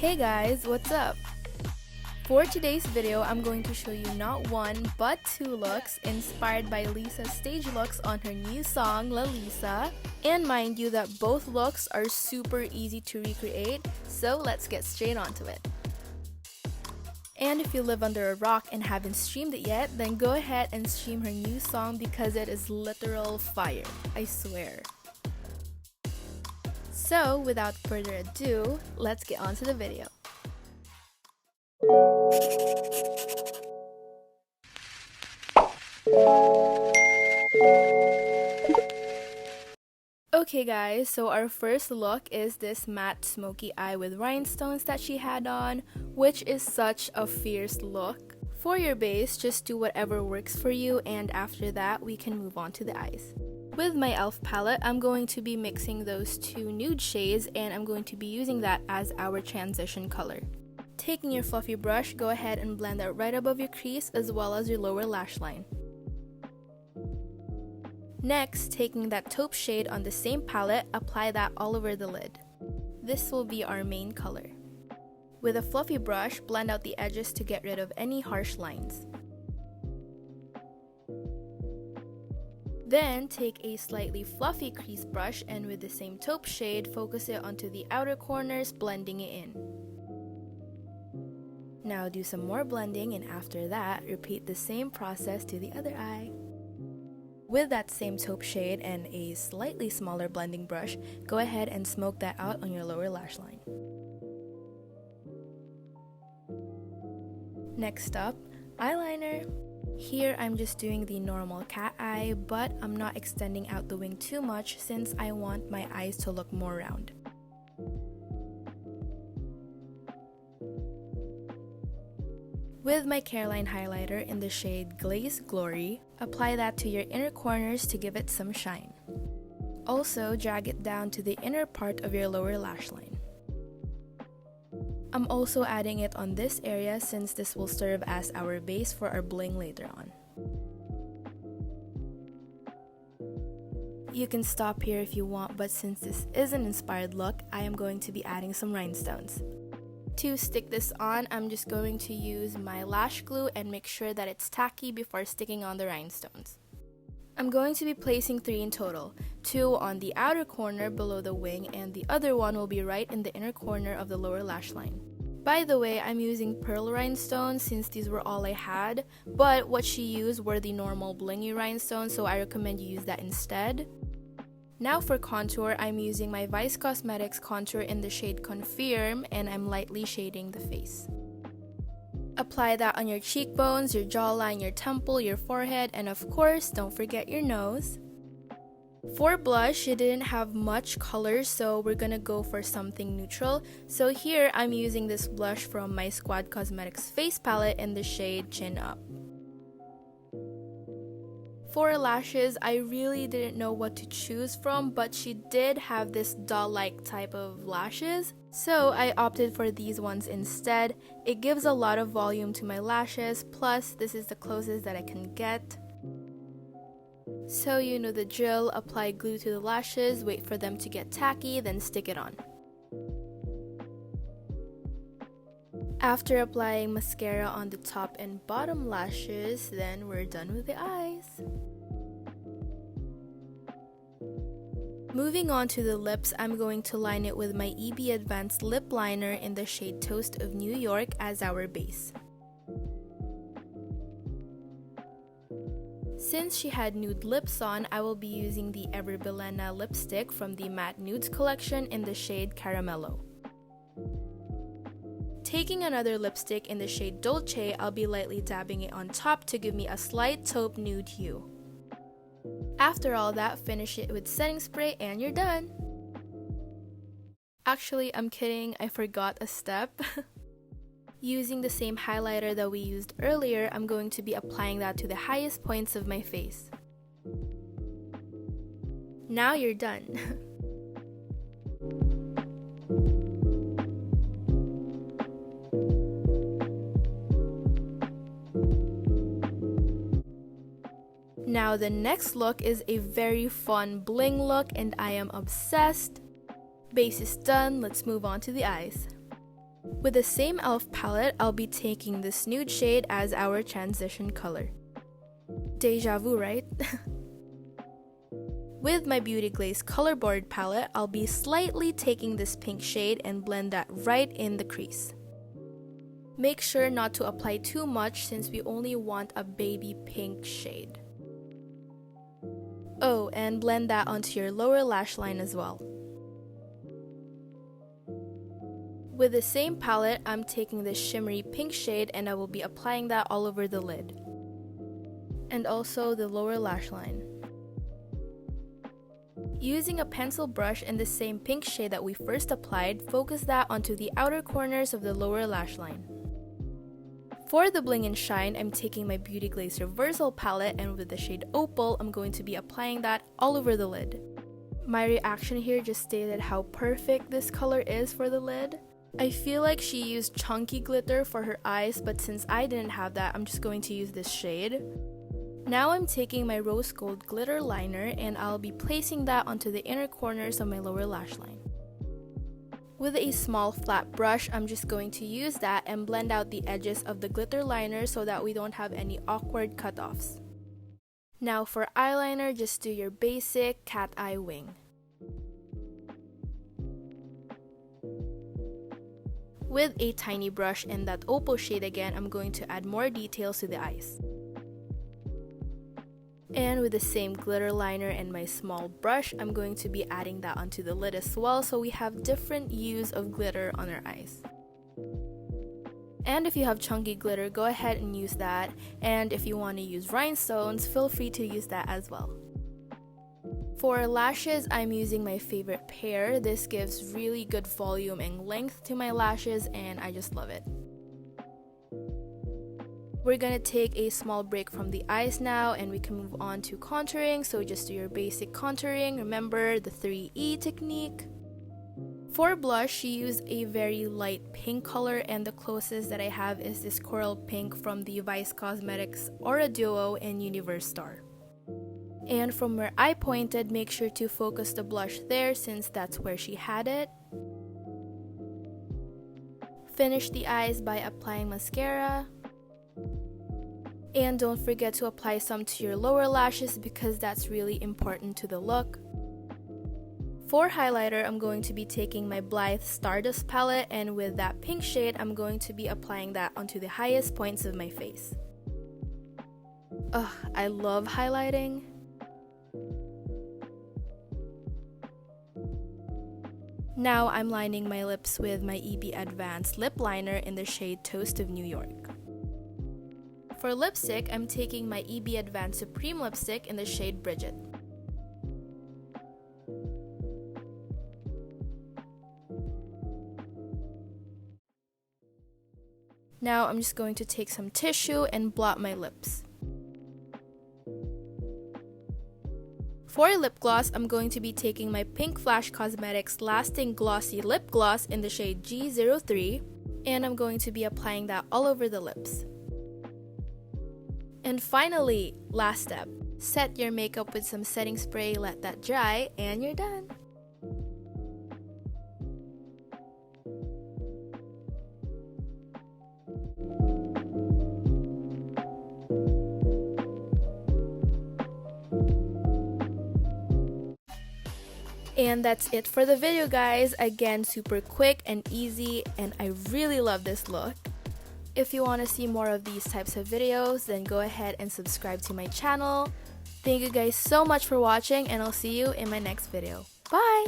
Hey guys, what's up? For today's video, I'm going to show you not one, but two looks inspired by Lisa's stage looks on her new song, LALISA. And mind you that both looks are super easy to recreate, so let's get straight onto it. And if you live under a rock and haven't streamed it yet, then go ahead and stream her new song because it is literal fire, I swear. So without further ado, let's get on to the video. Okay guys, so our first look is this matte smoky eye with rhinestones that she had on, which is such a fierce look. For your base, just do whatever works for you, and after that we can move on to the eyes. With my e.l.f. palette, I'm going to be mixing those two nude shades, and I'm going to be using that as our transition color. Taking your fluffy brush, go ahead and blend that right above your crease as well as your lower lash line. Next, taking that taupe shade on the same palette, apply that all over the lid. This will be our main color. With a fluffy brush, blend out the edges to get rid of any harsh lines. Then, take a slightly fluffy crease brush and with the same taupe shade, focus it onto the outer corners, blending it in. Now do some more blending, and after that, repeat the same process to the other eye. With that same taupe shade and a slightly smaller blending brush, go ahead and smoke that out on your lower lash line. Next up, eyeliner. Here I'm just doing the normal cat eye, but I'm not extending out the wing too much since I want my eyes to look more round. With my Careline highlighter in the shade Glazed Glory, apply that to your inner corners to give it some shine. Also, drag it down to the inner part of your lower lash line. I'm also adding it on this area since this will serve as our base for our bling later on. You can stop here if you want, but since this is an inspired look, I am going to be adding some rhinestones. To stick this on, I'm just going to use my lash glue and make sure that it's tacky before sticking on the rhinestones. I'm going to be placing 3 in total, 2 on the outer corner below the wing, and the other one will be right in the inner corner of the lower lash line. By the way, I'm using pearl rhinestones since these were all I had, but what she used were the normal blingy rhinestones, so I recommend you use that instead. Now for contour, I'm using my Vice Cosmetics contour in the shade Confeeerm, and I'm lightly shading the face. Apply that on your cheekbones, your jawline, your temple, your forehead, and of course, don't forget your nose. For blush, it didn't have much color, so we're gonna go for something neutral. So here, I'm using this blush from my Squad Cosmetics face palette in the shade Chin Up. For lashes, I really didn't know what to choose from, but she did have this doll-like type of lashes, so I opted for these ones instead. It gives a lot of volume to my lashes, plus this is the closest that I can get. So you know the drill, apply glue to the lashes, wait for them to get tacky, then stick it on. After applying mascara on the top and bottom lashes, then we're done with the eyes. Moving on to the lips, I'm going to line it with my EB Advanced Lip Liner in the shade Toast of New York as our base. Since she had nude lips on, I will be using the Ever Bilena lipstick from the Matte Nudes collection in the shade Caramello. Taking another lipstick in the shade Dolce, I'll be lightly dabbing it on top to give me a slight taupe nude hue. After all that, finish it with setting spray and you're done! Actually, I'm kidding, I forgot a step. Using the same highlighter that we used earlier, I'm going to be applying that to the highest points of my face. Now you're done! Now the next look is a very fun bling look and I am obsessed. Base is done, let's move on to the eyes. With the same e.l.f. palette, I'll be taking this nude shade as our transition color. Deja vu, right? With my Beauty Glazed Color Board palette, I'll be slightly taking this pink shade and blend that right in the crease. Make sure not to apply too much since we only want a baby pink shade. Oh, and blend that onto your lower lash line as well. With the same palette, I'm taking this shimmery pink shade and I will be applying that all over the lid. And also the lower lash line. Using a pencil brush in the same pink shade that we first applied, focus that onto the outer corners of the lower lash line. For the bling and shine, I'm taking my Beauty Glazed Reversal palette and with the shade Opal, I'm going to be applying that all over the lid. My reaction here just stated how perfect this color is for the lid. I feel like she used chunky glitter for her eyes, but since I didn't have that, I'm just going to use this shade. Now I'm taking my rose gold glitter liner and I'll be placing that onto the inner corners of my lower lash line. With a small flat brush, I'm just going to use that and blend out the edges of the glitter liner so that we don't have any awkward cutoffs. Now for eyeliner, just do your basic cat eye wing. With a tiny brush and that opal shade again, I'm going to add more details to the eyes. And with the same glitter liner and my small brush, I'm going to be adding that onto the lid as well so we have different hues of glitter on our eyes. And if you have chunky glitter, go ahead and use that. And if you want to use rhinestones, feel free to use that as well. For lashes, I'm using my favorite pair. This gives really good volume and length to my lashes and I just love it. We're gonna take a small break from the eyes now and we can move on to contouring, so just do your basic contouring. Remember the 3E technique. For blush, she used a very light pink color and the closest that I have is this coral pink from the Vice Cosmetics Aura Duo in Universe Star. And from where I pointed, make sure to focus the blush there since that's where she had it. Finish the eyes by applying mascara. And don't forget to apply some to your lower lashes because that's really important to the look. For highlighter, I'm going to be taking my Blythe Stardust palette and with that pink shade, I'm going to be applying that onto the highest points of my face. Ugh, I love highlighting. Now I'm lining my lips with my EB Advanced Lip Liner in the shade Toast of New York. For lipstick, I'm taking my EB Advanced Supreme lipstick in the shade Bridget. Now I'm just going to take some tissue and blot my lips. For lip gloss, I'm going to be taking my Pink Flash Cosmetics Lasting Glossy Lip Gloss in the shade G03, and I'm going to be applying that all over the lips. And finally, last step, set your makeup with some setting spray, let that dry, and you're done. And that's it for the video, guys. Again, super quick and easy, and I really love this look. If you want to see more of these types of videos, then go ahead and subscribe to my channel. Thank you guys so much for watching, and I'll see you in my next video. Bye!